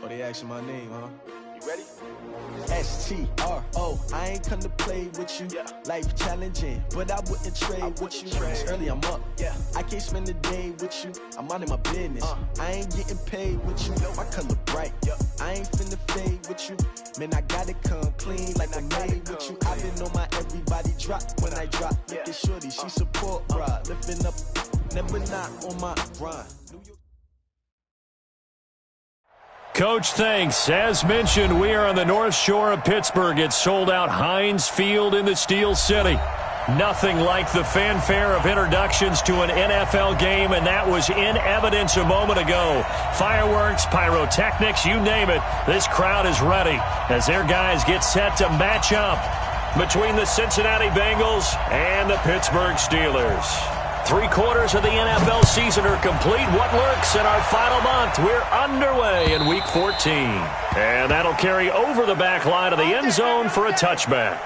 Oh, they asking my name, huh? You ready? STRO, I ain't come to play with you. Life challenging, but I wouldn't trade with you. It's early, I'm up. I can't spend the day with you. I'm minding my business. I ain't getting paid with you. My color bright. I ain't finna fade with you. Man, I gotta come clean like I made with you. I've been on my everybody drop when I drop. Look at shorty, she support rod. Lifting up, never not on my grind. Coach, thanks. As mentioned, we are on the North Shore of Pittsburgh. It's sold out Heinz Field in the Steel City. Nothing like the fanfare of introductions to an NFL game, and that was in evidence a moment ago. Fireworks, pyrotechnics, you name it. This crowd is ready as their guys get set to match up between the Cincinnati Bengals and the Pittsburgh Steelers. 3/4 of the NFL season are complete. What lurks in our final month? We're underway in Week 14. And that'll carry over the back line of the end zone for a touchback.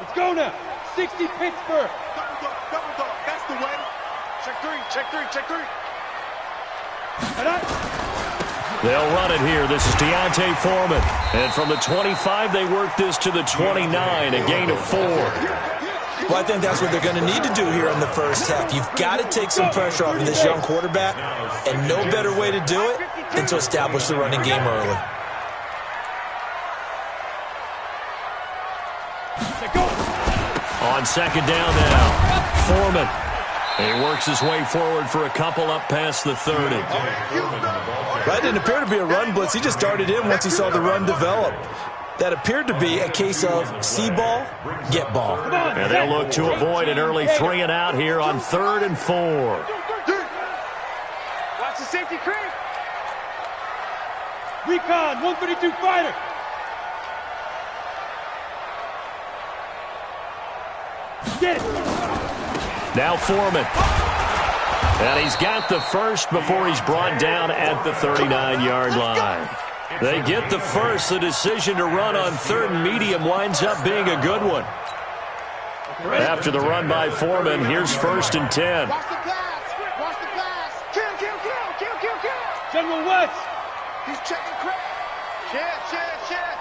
Let's go now. 60 Pittsburgh. Double dog. That's the way. Check three. They'll run it here. This is Deontay Foreman. And from the 25, they work this to the 29, a gain of 4. Well, I think that's what they're going to need to do here in the first half. You've got to take some pressure off of this young quarterback, and no better way to do it than to establish the running game early. On second down now, Foreman. He works his way forward for a couple up past the 30. That didn't appear to be a run blitz. He just darted in once he saw the run develop. That appeared to be a case of see ball, get ball. And they'll look to avoid an early 3 and out here on 3rd and 4. Watch the safety creep. Recon, 132 fighter. Get it. Now Foreman. And he's got the first before he's brought down at the 39-yard line. They get the first. The decision to run on 3rd and medium winds up being a good one. After the run by Foreman, here's 1st and 10. Watch the pass. Kill. General West. He's checking crack. Check.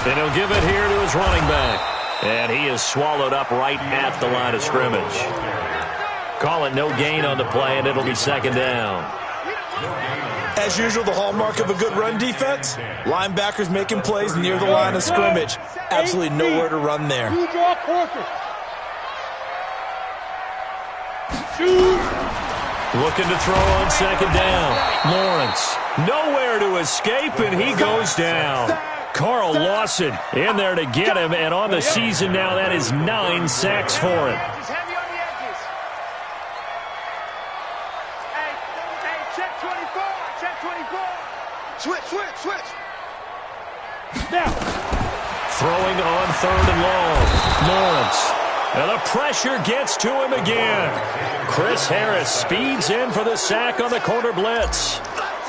And he'll give it here to his running back. And he is swallowed up right at the line of scrimmage. Call it no gain on the play, and it'll be 2nd down. As usual, the hallmark of a good run defense, linebackers making plays near the line of scrimmage. Absolutely nowhere to run there. Looking to throw on 2nd down. Lawrence, nowhere to escape, and he goes down. Carl Lawson in there to get him, and on the season now, that is 9 sacks for him. Heavy on the edges. Hey, check 24. Switch. Now. Throwing on 3rd and long. Lawrence. And the pressure gets to him again. Chris Harris speeds in for the sack on the corner blitz.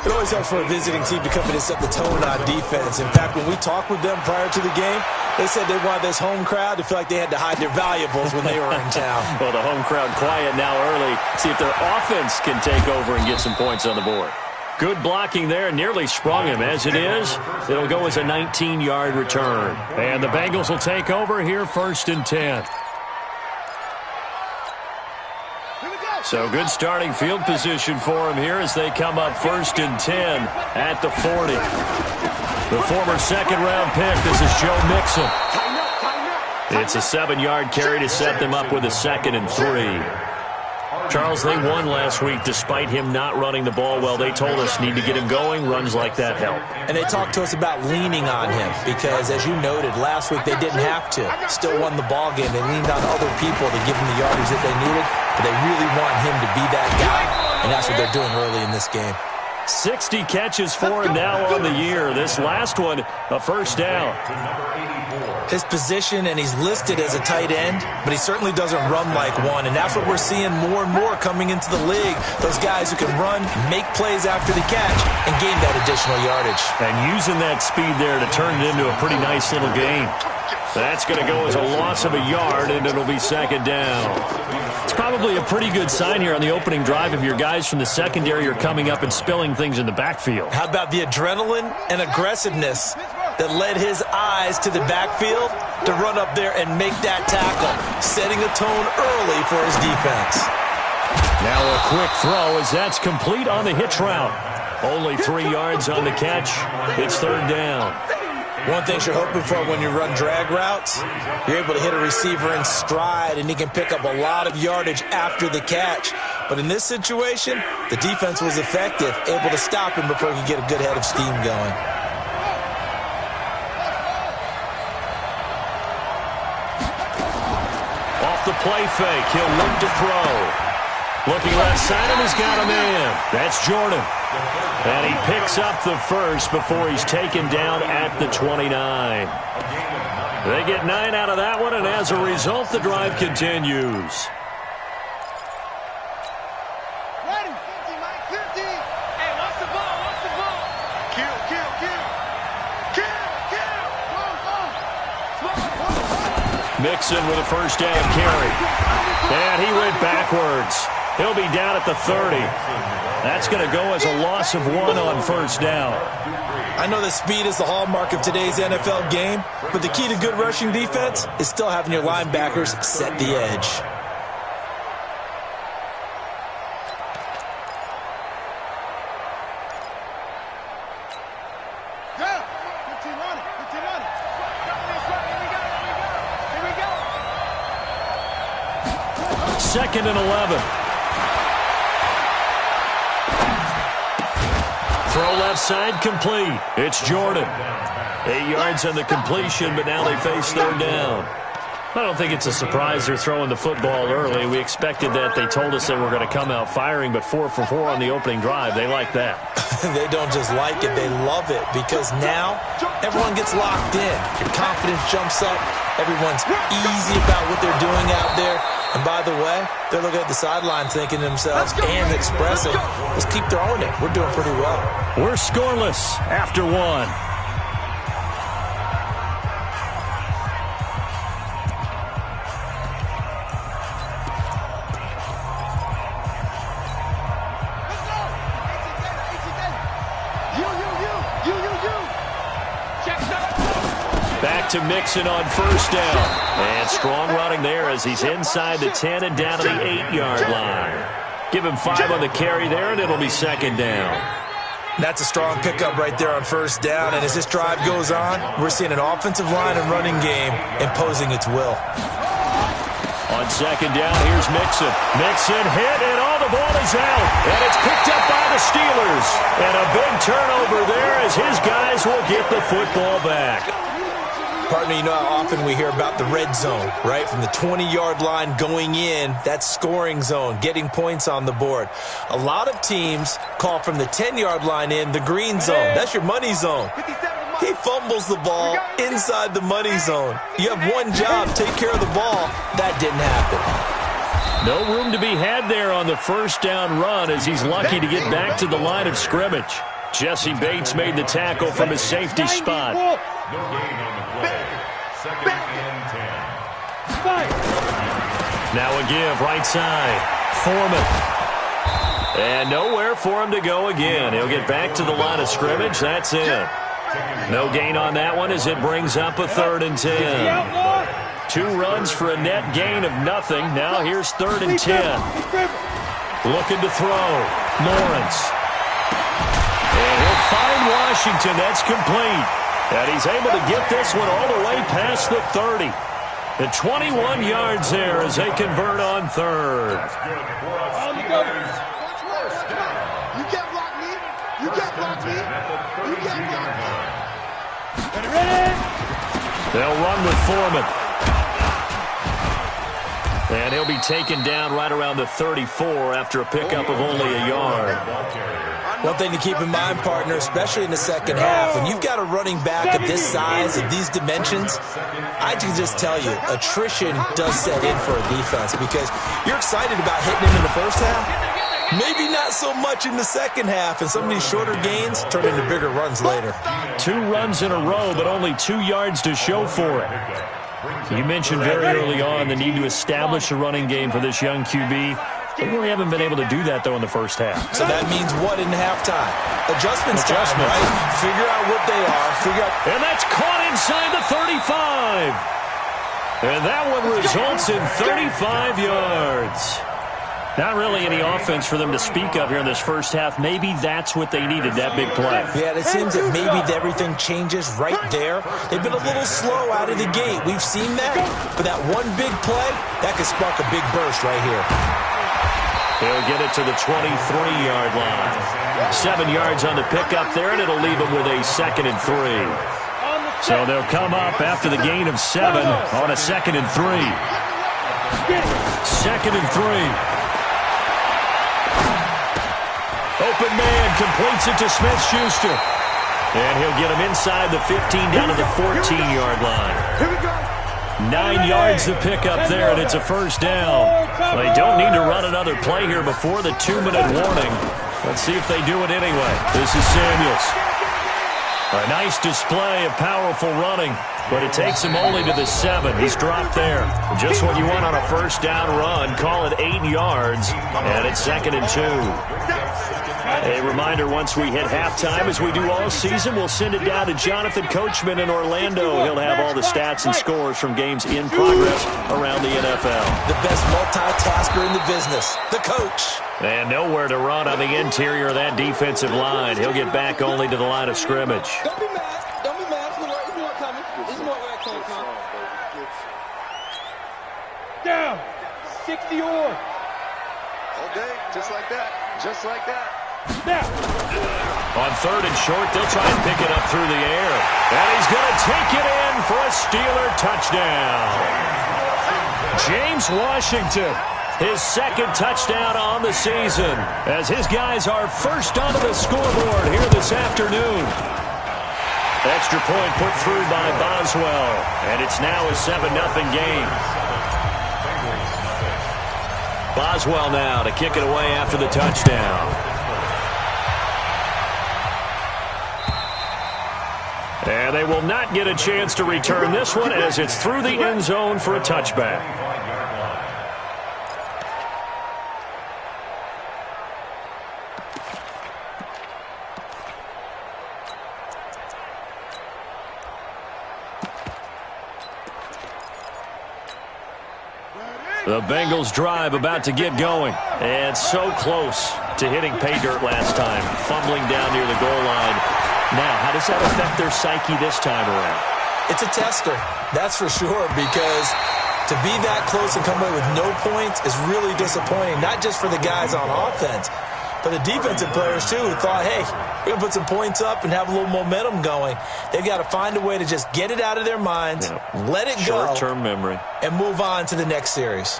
It always helps for a visiting team to come in and set the tone on defense. In fact, when we talked with them prior to the game, they said they wanted this home crowd to feel like they had to hide their valuables when they were in town. Well, the home crowd quiet now early. See if their offense can take over and get some points on the board. Good blocking there, nearly sprung him. As it is, it'll go as a 19-yard return. And the Bengals will take over here 1st and 10. So good starting field position for him here as they come up 1st and 10 at the 40. The former 2nd-round pick, this is Joe Mixon. It's a 7-yard carry to set them up with a 2nd and 3. Charles, they won last week despite him not running the ball well. They told us need to get him going. Runs like that help. And they talked to us about leaning on him because, as you noted, last week they didn't have to. Still won the ball game. They leaned on other people to give them the yardage that they needed. But they really want him to be that guy, and that's what they're doing early in this game. 60 catches for him now on the year. This last one, a 1st down. His position, and he's listed as a tight end, but he certainly doesn't run like one, and that's what we're seeing more and more coming into the league. Those guys who can run, make plays after the catch, and gain that additional yardage. And using that speed there to turn it into a pretty nice little gain. That's going to go as a loss of a yard, and it'll be second down. It's probably a pretty good sign here on the opening drive if your guys from the secondary are coming up and spilling things in the backfield. How about the adrenaline and aggressiveness that led his eyes to the backfield to run up there and make that tackle, setting a tone early for his defense. Now a quick throw as that's complete on the hitch route. Only 3 yards on the catch. It's third down. One thing you're hoping for when you run drag routes, you're able to hit a receiver in stride, and he can pick up a lot of yardage after the catch. But in this situation, the defense was effective, able to stop him before he could get a good head of steam going. Off the play fake, he'll look to throw. Looking left side, and he's got a man. That's Jordan. And he picks up the first before he's taken down at the 29. They get 9 out of that one, and as a result, the drive continues. Ready. 50, Mike. 50. Hey, watch the ball. Watch the ball. Kill, kill, kill. Kill, kill. Mixon with a first down carry. And he went backwards. He'll be down at the 30. That's going to go as a loss of 1 on first down. I know that speed is the hallmark of today's NFL game, but the key to good rushing defense is still having your linebackers set the edge. Second and 11. Throw left side complete. It's Jordan. 8 yards on the completion, but now they face third down. I don't think it's a surprise they're throwing the football early. We expected that. They told us they were going to come out firing, but 4 for 4 on the opening drive. They like that. They don't just like it, they love it, because now everyone gets locked in. Your confidence jumps up. Everyone's easy about what they're doing out there. And by the way, they're looking at the sideline thinking to themselves and expressing, let's keep throwing it. We're doing pretty well. We're scoreless after 1. Back to Mixon on first down. And strong running there as he's inside the 10 and down to the 8-yard line. Give him 5 on the carry there, and it'll be second down. That's a strong pickup right there on first down. And as this drive goes on, we're seeing an offensive line and running game imposing its will. On second down, here's Mixon. Mixon hit, and all the ball is out. And it's picked up by the Steelers. And a big turnover there as his guys will get the football back. Partner, you know how often we hear about the red zone, right? From the 20-yard line going in, that scoring zone, getting points on the board. A lot of teams call from the 10-yard line in the green zone. That's your money zone. He fumbles the ball inside the money zone. You have one job, take care of the ball. That didn't happen. No room to be had there on the first down run as he's lucky to get back to the line of scrimmage. Jesse Bates made the tackle from his safety spot. No gain on the play. Second and 10. Now a give, right side. Foreman. And nowhere for him to go again. He'll get back to the line of scrimmage. That's it. No gain on that one as it brings up a 3rd and 10. 2 runs for a net gain of nothing. Now here's 3rd and 10. Looking to throw. Lawrence. And he'll find Washington. That's complete. And he's able to get this one all the way past the 30. The 21 yards there as they convert on 3rd. You can't block me. You can't block me. You can't block me. They'll run with Foreman. And he'll be taken down right around the 34 after a pickup of only a yard. One thing to keep in mind, partner, especially in the second half, when you've got a running back of this size, of these dimensions, I can just tell you, attrition does set in for a defense because you're excited about hitting him in the first half. Maybe not so much in the second half, and some of these shorter gains turn into bigger runs later. 2 runs in a row, but only 2 yards to show for it. You mentioned very early on the need to establish a running game for this young QB. They really haven't been able to do that, though, in the first half. So that means what in halftime? Adjustments time, right? Figure out what they are. And that's caught inside the 35. And that one results in 35 yards. Not really any offense for them to speak of here in this first half. Maybe that's what they needed, that big play. Yeah, it seems that maybe everything changes right there. They've been a little slow out of the gate. We've seen that. But that one big play, that could spark a big burst right here. He'll get it to the 23-yard line. 7 yards on the pickup there, and it'll leave him with a 2nd and 3. So they'll come up after the gain of 7 on a 2nd and 3. 2nd and 3. Open man completes it to Smith-Schuster. And he'll get him inside the 15 down to the 14-yard line. 9 yards to pick up there, and it's a first down. They don't need to run another play here before the 2-minute warning. Let's see if they do it anyway. This is Samuels. A nice display of powerful running, but it takes him only to the 7. He's dropped there. Just what you want on a first down run. Call it 8 yards, and it's 2nd and 2. A reminder, once we hit halftime, as we do all season, we'll send it down to Jonathan Coachman in Orlando. He'll have all the stats and scores from games in progress around the NFL. The best multitasker in the business, the coach. And nowhere to run on the interior of that defensive line. He'll get back only to the line of scrimmage. Don't be mad. Don't be mad. There's more coming. There's more where it came from. Down. 60 or. All day, just like that. Just like that. Now. On 3rd and short, they'll try and pick it up through the air. And he's going to take it in for a Steeler touchdown. James Washington, his 2nd touchdown on the season, as his guys are first onto the scoreboard here this afternoon. Extra point put through by Boswell, and it's now a 7-0 game. Boswell now to kick it away after the touchdown. And they will not get a chance to return this one as it's through the end zone for a touchback. The Bengals drive about to get going. And so close to hitting pay dirt last time. Fumbling down near the goal line. Now, how does that affect their psyche this time around? It's a tester, that's for sure, because to be that close and come away with no points is really disappointing, not just for the guys on offense, but the defensive players, too, who thought, hey, we're going to put some points up and have a little momentum going. They've got to find a way to just get it out of their minds, let it go, short-term memory, and move on to the next series.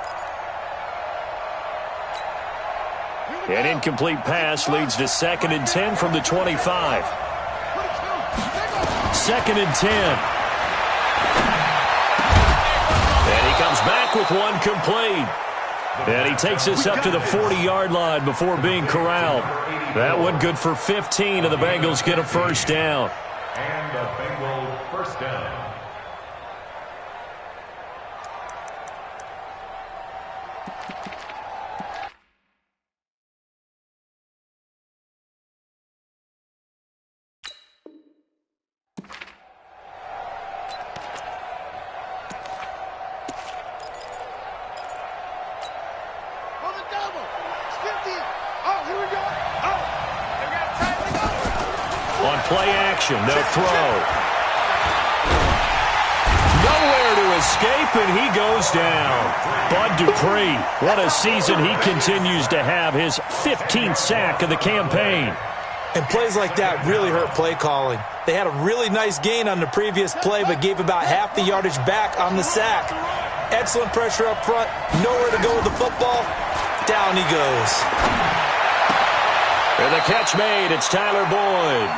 An incomplete pass leads to 2nd and 10 from the 25. 2nd and 10. And he comes back with one complete. And he takes us up to the 40-yard line before being corralled. That one good for 15, and the Bengals get a first down. And the Bengals first down. Play action, they'll throw. Nowhere to escape, and he goes down. Bud Dupree, what a season he continues to have, his 15th sack of the campaign. And plays like that really hurt play calling. They had a really nice gain on the previous play, but gave about half the yardage back on the sack. Excellent pressure up front, nowhere to go with the football. Down he goes. And the catch made. It's Tyler Boyd.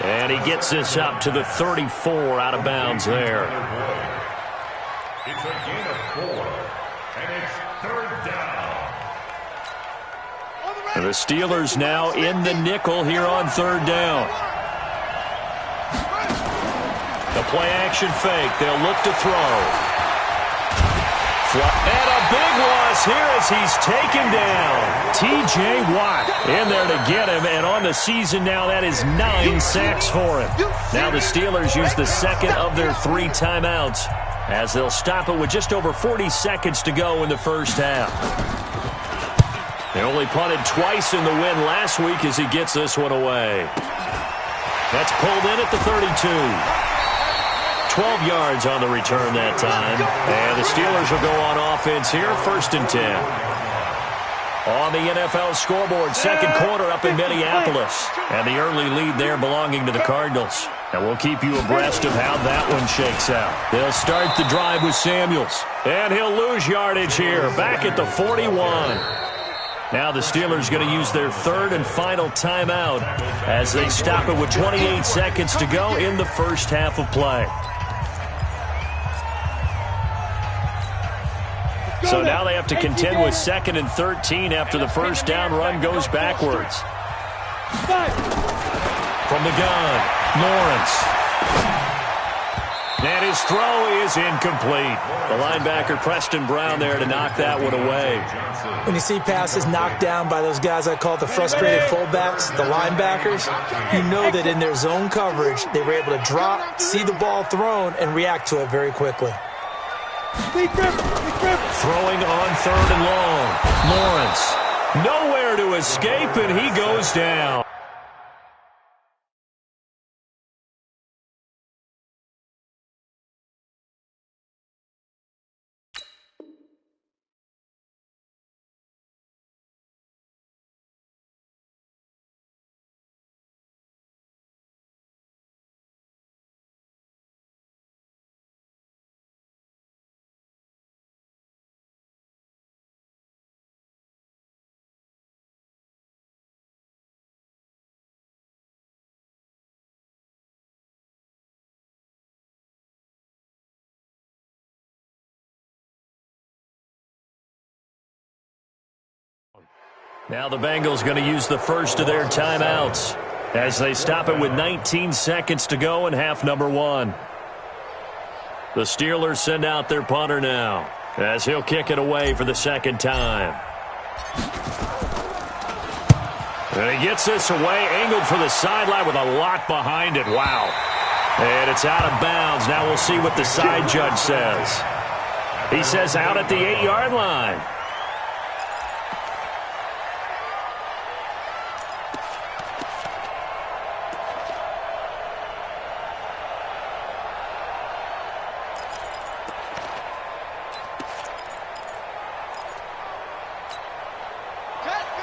And he gets this up to the 34 out of bounds there. It's a gain of 4, and it's 3rd down. And the Steelers now in the nickel here on 3rd down. The play-action fake. They'll look to throw. And a big loss here as he's taken down. T.J. Watt in there to get him, and on the season now, that is 9 sacks for him. Now the Steelers use the second of their 3 timeouts as they'll stop it with just over 40 seconds to go in the first half. They only punted twice in the win last week as he gets this one away. That's pulled in at the 32. 12 yards on the return that time. And the Steelers will go on offense here, 1st and 10. On the NFL scoreboard, 2nd quarter up in Minneapolis. And the early lead there belonging to the Cardinals. And we'll keep you abreast of how that one shakes out. They'll start the drive with Samuels. And he'll lose yardage here, back at the 41. Now the Steelers going to use their 3rd and final timeout as they stop it with 28 seconds to go in the first half of play. So now they have to contend with 2nd and 13 after the first down run goes backwards. From the gun, Lawrence. And his throw is incomplete. The linebacker, Preston Brown, there to knock that one away. When you see passes knocked down by those guys I call the frustrated fullbacks, the linebackers, you know that in their zone coverage, they were able to drop, see the ball thrown, and react to it very quickly. Throwing on 3rd and long. Lawrence. Nowhere to escape, and he goes down. Now the Bengals going to use the first of their timeouts as they stop it with 19 seconds to go in half number 1. The Steelers send out their punter now as he'll kick it away for the 2nd time. And he gets this away, angled for the sideline with a lot behind it. Wow. And it's out of bounds. Now we'll see what the side judge says. He says out at the 8-yard line.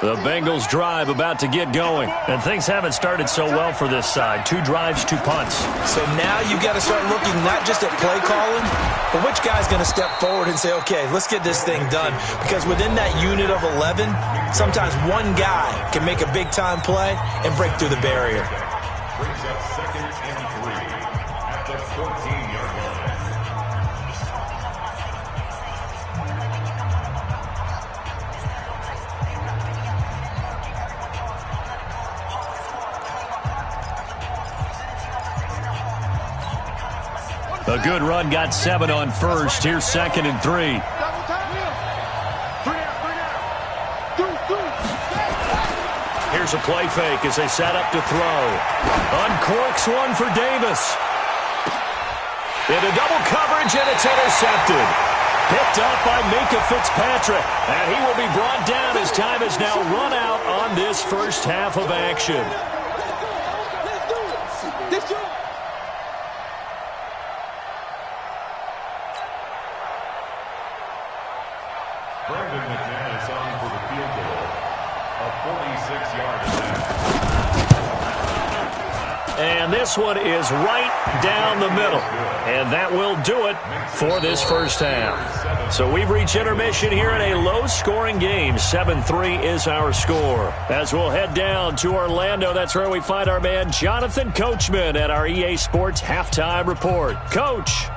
The Bengals drive about to get going. And things haven't started so well for this side. 2 drives, 2 punts. So now you've got to start looking not just at play calling, but which guy's going to step forward and say, okay, let's get this thing done. Because within that unit of 11, sometimes one guy can make a big-time play and break through the barrier. Brings up 2nd and 3 at the 14-yard line. A good run, got 7 on first. Here's 2nd and 3. Here's a play fake as they set up to throw. Uncorks one for Davis. Into double coverage, and it's intercepted. Picked up by Minkah Fitzpatrick. And he will be brought down as time is now run out on this first half of action. And this one is right down the middle. And that will do it for this first half. So we've reached intermission here in a low-scoring game. 7-3 is our score. As we'll head down to Orlando, that's where we find our man Jonathan Coachman at our EA Sports Halftime Report. Coach.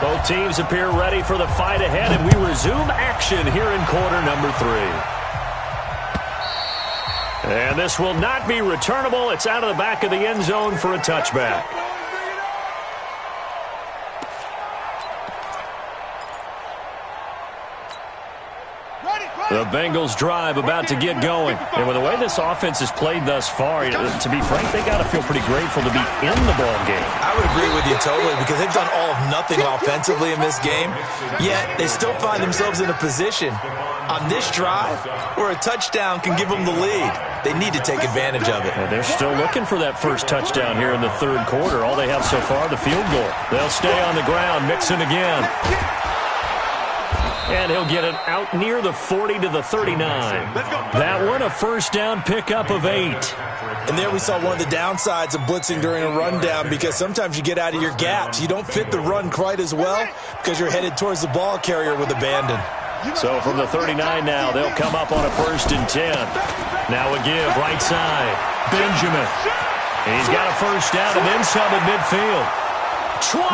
Both teams appear ready for the fight ahead, and we resume action here in quarter number 3. And this will not be returnable. It's out of the back of the end zone for a touchback. The Bengals drive about to get going. And with the way this offense has played thus far, to be frank, they got to feel pretty grateful to be in the ball game. I would agree with you totally because they've done all of nothing offensively in this game, yet they still find themselves in a position on this drive where a touchdown can give them the lead. They need to take advantage of it. And they're still looking for that first touchdown here in the third quarter. All they have so far, the field goal. They'll stay on the ground, mixing again. And he'll get it out near the 40 to the 39. That one, a first down pickup of 8. And there we saw one of the downsides of blitzing during a rundown because sometimes you get out of your gaps. You don't fit the run quite as well because you're headed towards the ball carrier with abandon. So from the 39 now, they'll come up on a 1st and 10. Now a give, right side. Benjamin. He's got a first down and then some at midfield. 20,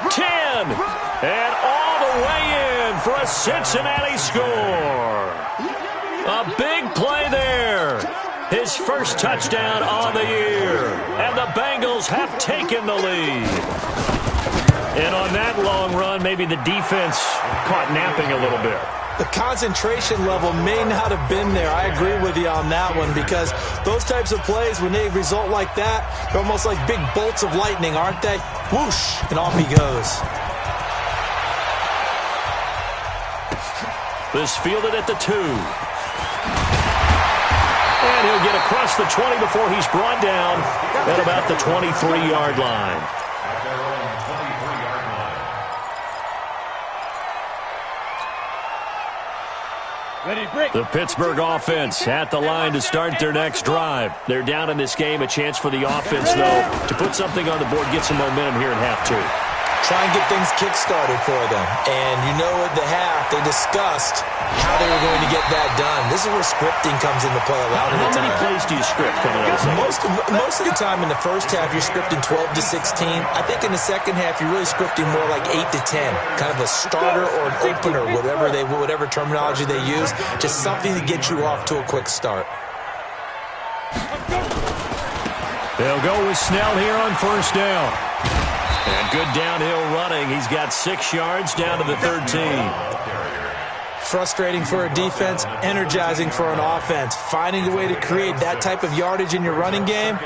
10, and all the way in for a Cincinnati score. A big play there. His first touchdown on the year. And the Bengals have taken the lead. And on that long run, maybe the defense caught napping a little bit. The concentration level may not have been there. I agree with you on that one because those types of plays, when they result like that, they're almost like big bolts of lightning, aren't they? Whoosh, and off he goes. This fielded at the 2. And he'll get across the 20 before he's brought down at about the 23-yard line. The Pittsburgh offense at the line to start their next drive. They're down in this game. A chance for the offense, though, to put something on the board, get some momentum here in half 2. Try and get things kick-started for them. And you know at the half, they discussed how they were going to get that done. This is where scripting comes into play a lot of the time. How many plays do you script coming out of the Most of the time in the first half, you're scripting 12 to 16. I think in the second half, you're really scripting more like 8 to 10. Kind of a starter or an opener, whatever terminology they use. Just something to get you off to a quick start. They'll go with Snell here on first down. And good downhill running. He's got 6 yards down to the 13. Frustrating for a defense, energizing for an offense. Finding a way to create that type of yardage in your running game,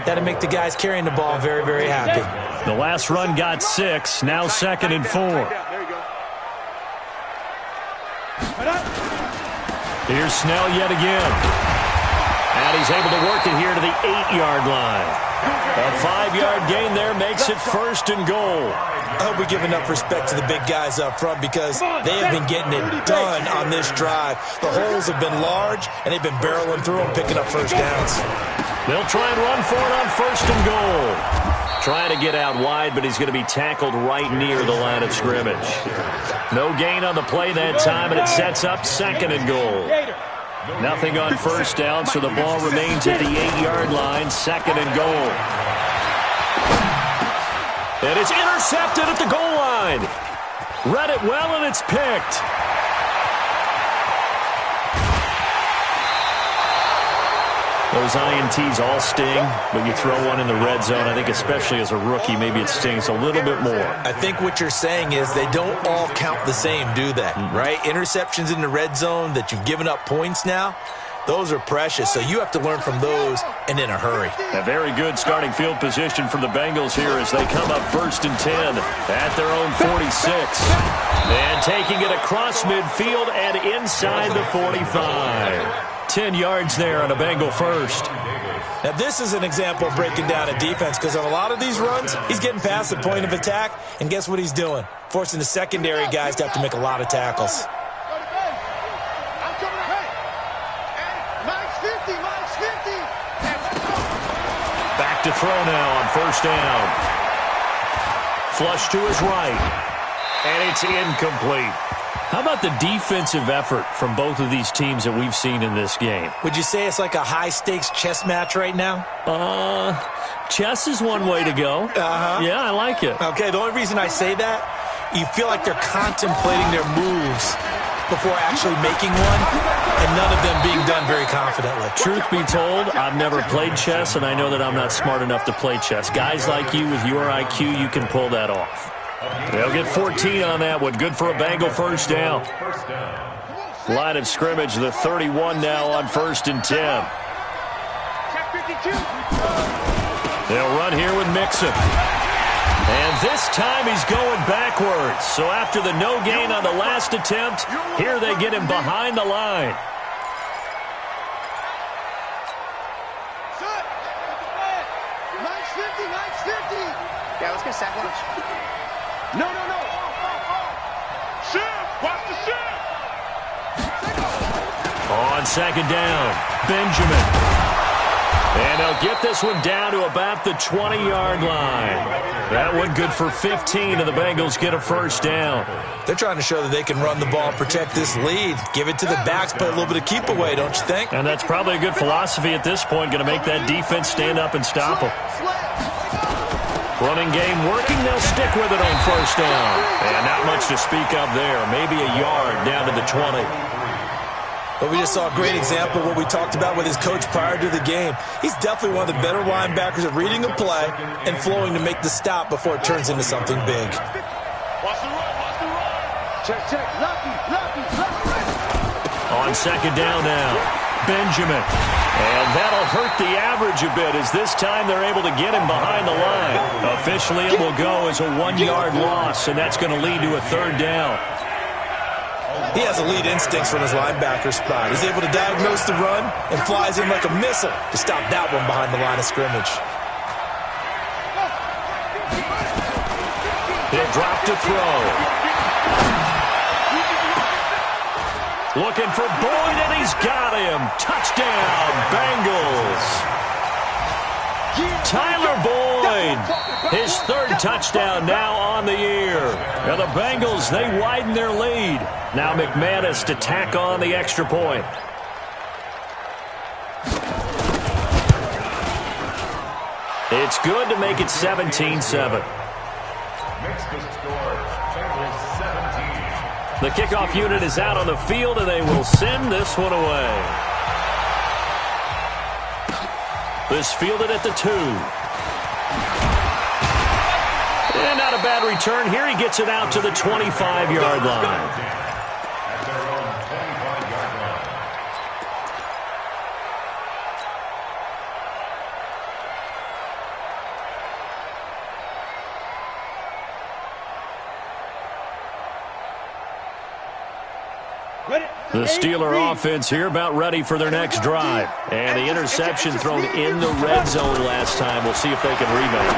that'll make the guys carrying the ball very, very happy. The last run got 6. Now 2nd and 4. Here's Snell yet again. And he's able to work it here to the 8-yard line. A 5-yard gain there makes it 1st and goal. I hope we give enough respect to the big guys up front because they have been getting it done on this drive. The holes have been large, and they've been barreling through them, picking up first downs. They'll try and run for it on 1st and goal. Trying to get out wide, but he's going to be tackled right near the line of scrimmage. No gain on the play that time, and it sets up 2nd and goal. Nothing on first down, so the ball remains at the 8-yard line, 2nd and goal. And it's intercepted at the goal line. Read it well, and it's picked. Those INTs all sting, but you throw one in the red zone, I think especially as a rookie, maybe it stings a little bit more. I think what you're saying is they don't all count the same, do they? Right? Interceptions in the red zone that you've given up points now, those are precious, so you have to learn from those and in a hurry. A very good starting field position for the Bengals here as they come up 1st and 10 at their own 46. And taking it across midfield and inside the 45. 10 yards there on a Bengal first. Now, this is an example of breaking down a defense because on a lot of these runs, he's getting past the point of attack, and guess what he's doing? Forcing the secondary guys to have to make a lot of tackles. throw now on first down. Flush to his right. And it's incomplete. How about the defensive effort from both of these teams that we've seen in this game? Would you say it's like a high-stakes chess match right now? Chess is one way to go. Yeah, I like it. Okay, the only reason I say that, you feel like they're contemplating their moves before actually making one, and none of them being done very confidently. Truth be told, I've never played chess, and I know that I'm not smart enough to play chess. Guys like you with your IQ, you can pull that off. They'll get 14 on that one. Good for a Bengal first down. Line of scrimmage, the 31 now on 1st and 10. They'll run here with Mixon. And this time he's going backwards. So after the no gain on the last attempt, here they get him behind the line. Yeah, let's get sack lunch. No. Shift! Watch the shift! On 2nd down, Benjamin. And they'll get this one down to about the 20-yard line. That one good for 15, and the Bengals get a first down. They're trying to show that they can run the ball, protect this lead. Give it to the backs, play a little bit of keep away, don't you think? And that's probably a good philosophy at this point, going to make that defense stand up and stop them. Running game working, they'll stick with it on first down. And not much to speak of there. Maybe a yard down to the 20. But we just saw a great example of what we talked about with his coach prior to the game. He's definitely one of the better linebackers at reading a play and flowing to make the stop before it turns into something big. Watch the run. Check. Lucky. On 2nd down now, Benjamin. And that'll hurt the average a bit as this time they're able to get him behind the line. Officially, it will go as a 1-yard loss, and that's going to lead to a 3rd down. He has elite instincts from his linebacker spot. He's able to diagnose the run and flies in like a missile to stop that one behind the line of scrimmage. He'll drop to throw. Looking for Boyd, and he's got him. Touchdown, Bengals. Tyler Boyd, his 3rd touchdown now on the year. And the Bengals, they widen their lead. Now McManus to tack on the extra point. It's good to make it 17-7. The kickoff unit is out on the field, and they will send this one away. This fielded at the 2. And not a bad return here. He gets it out to the 25-yard line. The Steeler offense here about ready for their next drive. And the interception thrown in the red zone last time. We'll see if they can rebound.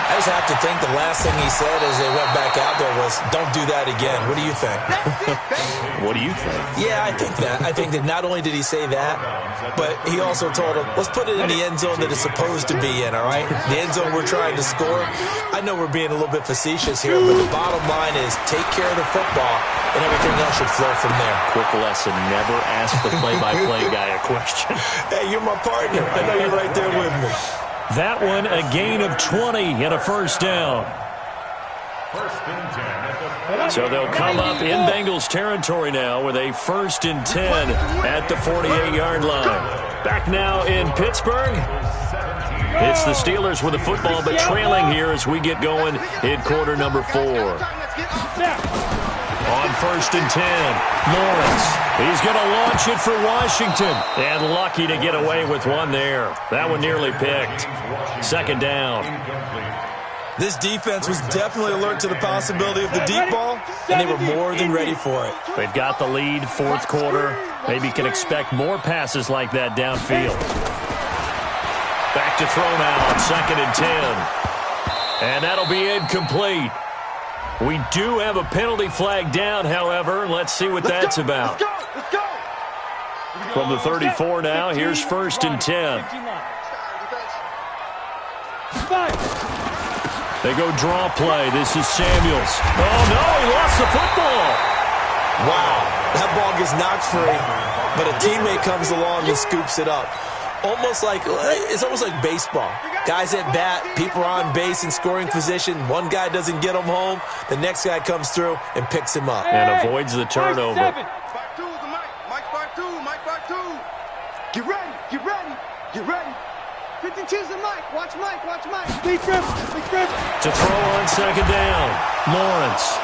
I just have to think the last thing he said as they went back out there was, don't do that again. What do you think? What do you think? Yeah, I think that. I think that not only did he say that, but he also told him, let's put it in the end zone that it's supposed to be in, all right? The end zone we're trying to score. I know we're being a little bit facetious here, but the bottom line is take care of the football, and everything else should flow from there. Quick lesson, never ask the play-by-play guy a question. Hey, you're my partner. I know you're right there with me. That one, a gain of 20 and a first down. So they'll come up in Bengals territory now with a 1st and 10 at the 48-yard line. Back now in Pittsburgh. It's the Steelers with the football, but trailing here as we get going in quarter number 4. On 1st and 10, Lawrence. He's going to launch it for Washington. And lucky to get away with one there. That one nearly picked. 2nd down. This defense was definitely alert to the possibility of the deep ball, and they were more than ready for it. They've got the lead, 4th quarter. Maybe can expect more passes like that downfield. Back to throw now on 2nd and 10. And that'll be incomplete. We do have a penalty flag down, however. Let's see what that's about. Let's go. From the 34 now, here's 1st and 10. They go draw play. This is Samuels. Oh, no, he lost the football. Wow, that ball gets knocked free, but a teammate comes along and scoops it up. It's almost like baseball. Guys at bat, people are on base in scoring position. One guy doesn't get him home. The next guy comes through and picks him up. And avoids the turnover. 5-2 is the Mike. Mike 5-2. Mike 5-2. Get ready. Get ready. Get ready. 52's the Mike. Watch Mike. Watch Mike. Big grip. Big grip. To throw on second down. Lawrence.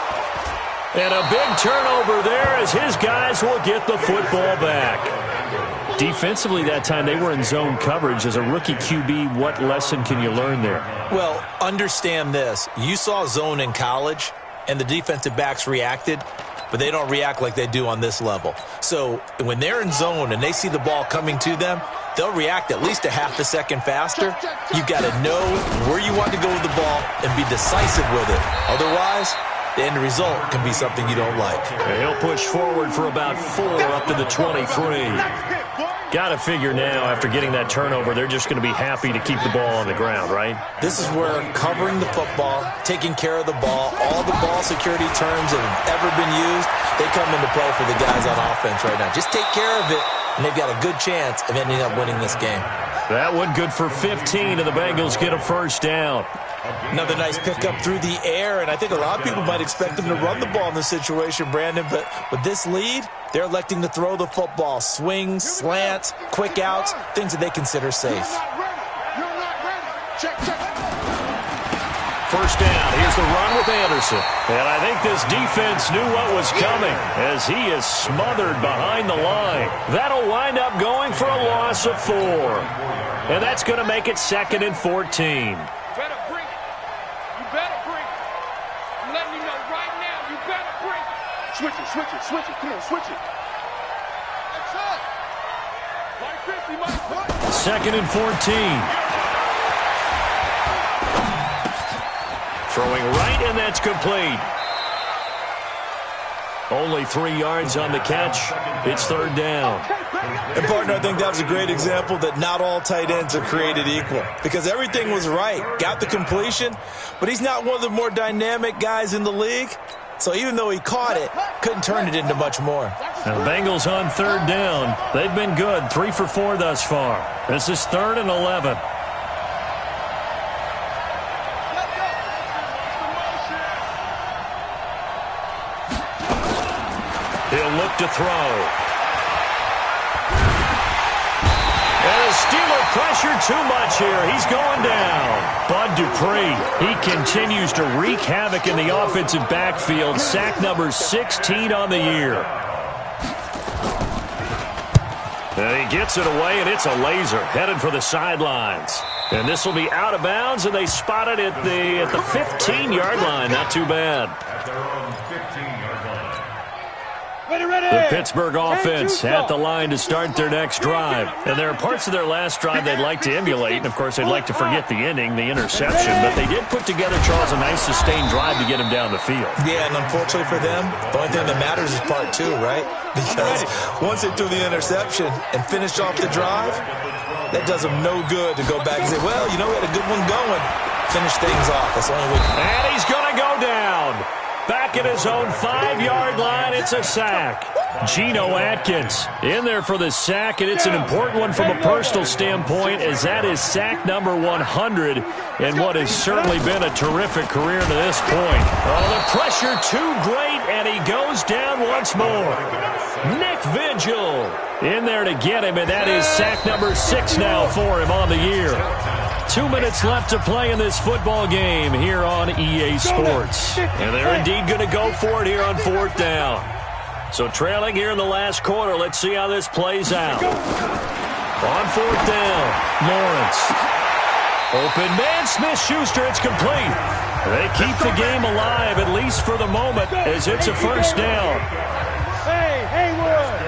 And a big turnover there as his guys will get the football back. Defensively that time, they were in zone coverage. As a rookie QB, what lesson can you learn there? Well, understand this. You saw zone in college, and the defensive backs reacted, but they don't react like they do on this level. So when they're in zone and they see the ball coming to them, they'll react at least a half a second faster. You've got to know where you want to go with the ball and be decisive with it. Otherwise, the end result can be something you don't like. And he'll push forward for about 4 up to the 23. Got to figure now, after getting that turnover, they're just going to be happy to keep the ball on the ground, right? This is where covering the football, taking care of the ball, all the ball security terms that have ever been used, they come into play for the guys on offense right now. Just take care of it, and they've got a good chance of ending up winning this game. That one good for 15, and the Bengals get a first down. Another nice pickup through the air, and I think a lot of people might expect them to run the ball in this situation, Brandon, but with this lead, they're electing to throw the football. Swings, slants, quick outs, things that they consider safe. You're not ready. Check, check. First down. Here's the run with Anderson. And I think this defense knew what was coming as he is smothered behind the line. That'll wind up going for a loss of 4. And that's going to make it 2nd and 14. Better bring it. You better bring it. I'm letting you know right now, you better bring it. Switch it, switch it, switch it. Come on, switch it. That's it. Mike 50, Mike 2nd and 14. Throwing right, and that's complete. Only 3 yards on the catch. It's 3rd down. And, partner, I think that was a great example that not all tight ends are created equal because everything was right. Got the completion, but he's not one of the more dynamic guys in the league. So even though he caught it, couldn't turn it into much more. Now the Bengals on 3rd down. They've been good, 3 for 4 thus far. This is 3rd and 11. He'll look to throw. And the Steeler pressure too much here. He's going down. Bud Dupree, he continues to wreak havoc in the offensive backfield. Sack number 16 on the year. And he gets it away, and it's a laser headed for the sidelines. And this will be out of bounds, and they spot it at the 15-yard line. Not too bad. At their own 15-yard line. The Pittsburgh offense at the line to start their next drive. And there are parts of their last drive they'd like to emulate. And, of course, they'd like to forget the ending, the interception. But they did put together, Charles, a nice sustained drive to get him down the field. Yeah, and unfortunately for them, the only thing that matters is part 2, right? Because once they threw the interception and finished off the drive, that does them no good to go back and say, well, you know, we had a good one going. Finish things off. That's the only way. And he's going to go down. Back at his own 5-yard line, it's a sack. Geno Atkins in there for the sack, and it's an important one from a personal standpoint as that is sack number 100 in what has certainly been a terrific career to this point. Oh, the pressure too great, and he goes down once more. Nick Vigil in there to get him, and that is sack number 6 now for him on the year. 2 minutes left to play in this football game here on EA Sports. And they're indeed going to go for it here on 4th down. So trailing here in the last quarter, let's see how this plays out. On 4th down, Lawrence. Open man, Smith-Schuster, it's complete. They keep the game alive, at least for the moment, as it's a first down. Hey, Haywood!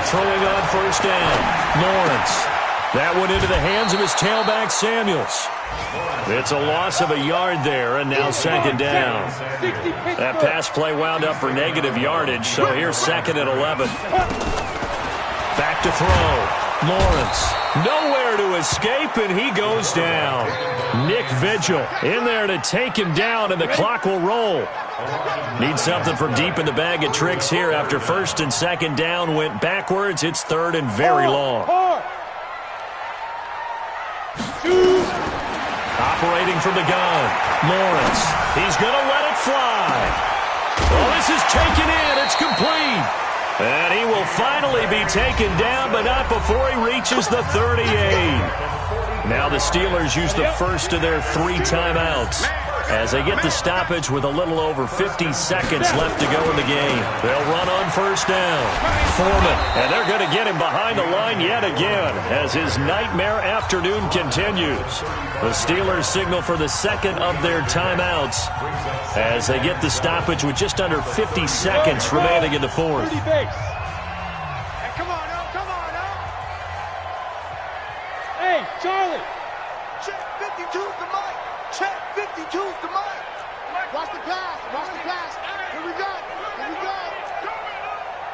Throwing on first down, Lawrence. That one into the hands of his tailback, Samuels. It's a loss of a yard there, and now 2nd down. That pass play wound up for negative yardage, so here's 2nd and 11. Back to throw. Lawrence. Nowhere to escape, and he goes down. Nick Vigil in there to take him down, and the clock will roll. Need something from deep in the bag of tricks here after first and second down went backwards. It's third and very long. Operating from the gun, Lawrence. He's going to let it fly. Oh, this is taken in. It's complete. And he will finally be taken down, but not before he reaches the 38. Now the Steelers use the first of their 3 timeouts as they get the stoppage with a little over 50 seconds left to go in the game. They'll run on first down. Foreman, and they're going to get him behind the line yet again as his nightmare afternoon continues. The Steelers signal for the second of their timeouts as they get the stoppage with just under 50 seconds remaining in the fourth. Hey, come on now, come on now. Hey, Charlie. Check 52's the mic. Check 52's the mic. Watch the pass. Watch the pass. Here we go. Here we go.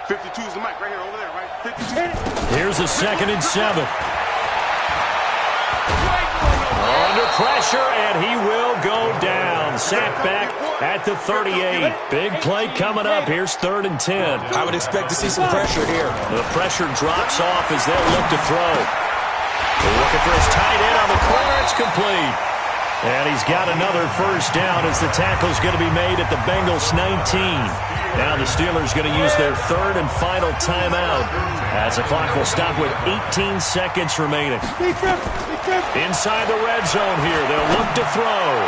52's the mic right here, over there, right? 52. Here's a 2nd and 7. Under pressure, and he will go down. Sacked back at the 38. Big play coming up. Here's 3rd and 10. I would expect to see some pressure here. The pressure drops off as they'll look to throw. They're looking for his tight end on the corner. It's complete. And he's got another first down as the tackle's going to be made at the Bengals 19. Now the Steelers going to use their 3rd and final timeout as the clock will stop with 18 seconds remaining. Inside the red zone here, they'll look to throw.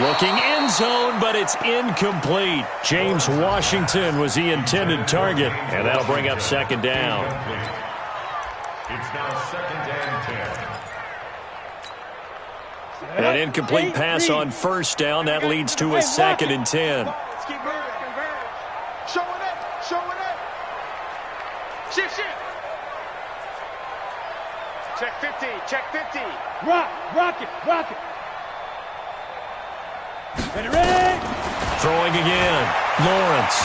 Looking end zone, but it's incomplete. James Washington was the intended target, and that'll bring up 2nd down. It's now 2nd and 10. An incomplete pass on first down. That leads to a 2nd and 10. Let's keep moving. Showing it. Showing it. Shift, shift. Check 50. Check 50. Rock it. Rock it. Ready. Throwing again. Lawrence.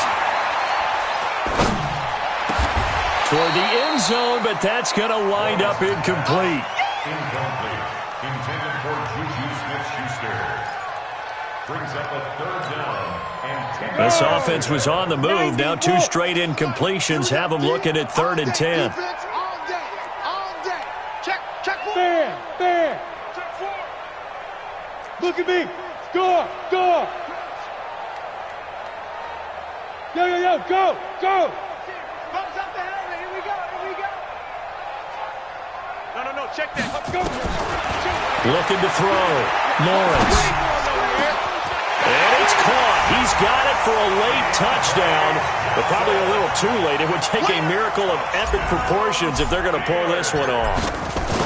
Toward the end zone, but that's going to wind up incomplete. Incomplete. Intended for Juju Smith-Schuster. Brings up a 3rd down and 10. This offense was on the move. Now 2 straight incompletions have them looking at 3rd and 10. Defense all day. All day. Check 4. Bam. Check 4. Look at me. Score. Yo. Go. Thumbs up the helmet. Here we go. No. Check that. Let's go. Looking to throw. Lawrence. And it's caught. He's got it for a late touchdown, but probably a little too late. It would take a miracle of epic proportions if they're going to pull this one off.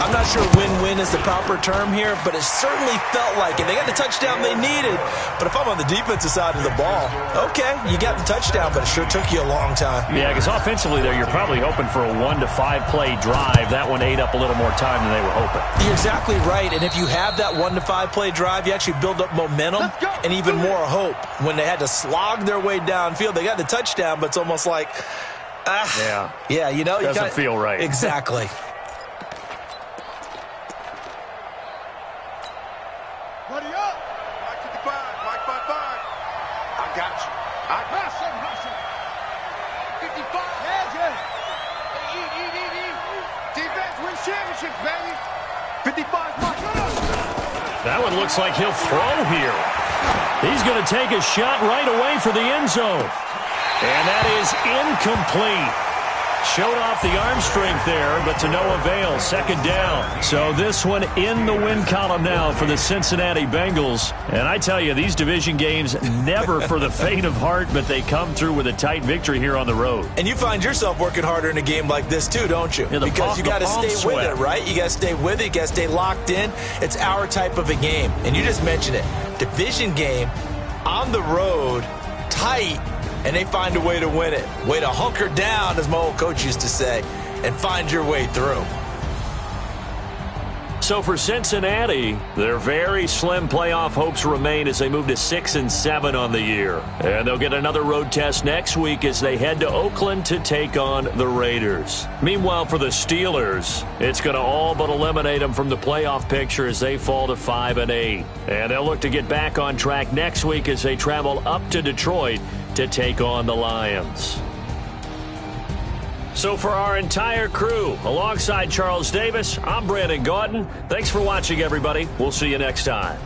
I'm not sure win-win is the proper term here, but it certainly felt like it. They got the touchdown they needed, but if I'm on the defensive side of the ball, okay, you got the touchdown, but it sure took you a long time. Yeah, because offensively there, you're probably hoping for a 1 to 5 play drive. That one ate up a little more time than they were hoping. You're exactly right, and if you have that 1 to 5 play drive, you actually build up momentum and even more hope. When they had to slog their way downfield, they got the touchdown, but it's almost like, yeah, you know, doesn't feel right. Exactly. Buddy up. Mike 55. Mike 55. I got you. Hustle. 55. Yeah. Eat. Defense wins championships, baby. 55's Mike. That one looks like he'll throw here. He's going to take a shot right away for the end zone. And that is incomplete. Showed off the arm strength there, but to no avail. 2nd down. So this one in the win column now for the Cincinnati Bengals. And I tell you, these division games never for the faint of heart, but they come through with a tight victory here on the road. And you find yourself working harder in a game like this too, don't you? Yeah, because you got to stay with it, right? You got to stay with it. You got to stay locked in. It's our type of a game. And you just mentioned it. Division game, on the road, tight, and they find a way to win it. Way to hunker down, as my old coach used to say, and find your way through. So for Cincinnati, their very slim playoff hopes remain as they move to 6-7 on the year. And they'll get another road test next week as they head to Oakland to take on the Raiders. Meanwhile, for the Steelers, it's going to all but eliminate them from the playoff picture as they fall to 5-8. And they'll look to get back on track next week as they travel up to Detroit to take on the Lions. So for our entire crew, alongside Charles Davis, I'm Brandon Gaudin. Thanks for watching, everybody. We'll see you next time.